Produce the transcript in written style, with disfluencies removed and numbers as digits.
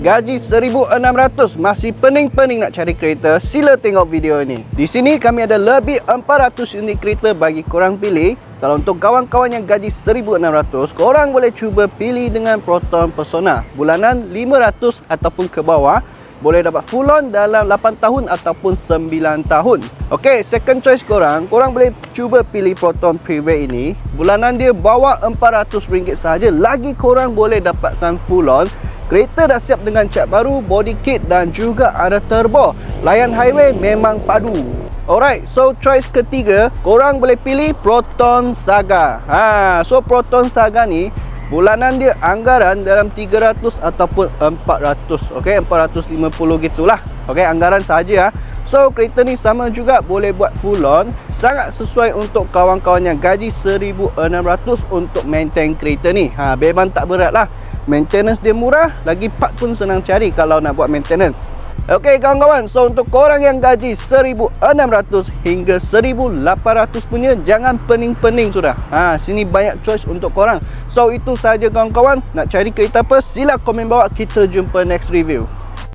gaji 1,600, masih pening-pening nak cari kereta, sila tengok video ni. Di sini kami ada lebih 400 unit kereta bagi korang pilih. Kalau untuk kawan-kawan yang gaji 1,600, korang boleh cuba pilih dengan Proton Persona. Bulanan 500 ataupun ke bawah. Boleh dapat full on dalam 8 tahun ataupun 9 tahun. Okey, second choice korang boleh cuba pilih Proton Private ini. Bulanan dia bawah RM400 sahaja. Lagi korang boleh dapatkan full on. Kereta dah siap dengan cat baru, body kit dan juga ada turbo. Layan highway memang padu. Alright, so choice ketiga, korang boleh pilih Proton Saga. So Proton Saga ni bulanan dia anggaran dalam 300 ataupun 400. Okey, 450 gitulah. Okey, anggaran saja. So kereta ni sama juga boleh buat full on. Sangat sesuai untuk kawan-kawan yang gaji 1,600 untuk maintain kereta ni. Memang tak berat lah. Maintenance dia murah, lagi part pun senang cari kalau nak buat maintenance. Okey kawan-kawan, so untuk korang yang gaji 1,600 hingga 1,800 punya, jangan pening-pening sudah. Sini banyak choice untuk korang. So itu saja kawan-kawan. Nak cari kereta apa, sila komen bawah. Kita jumpa next review.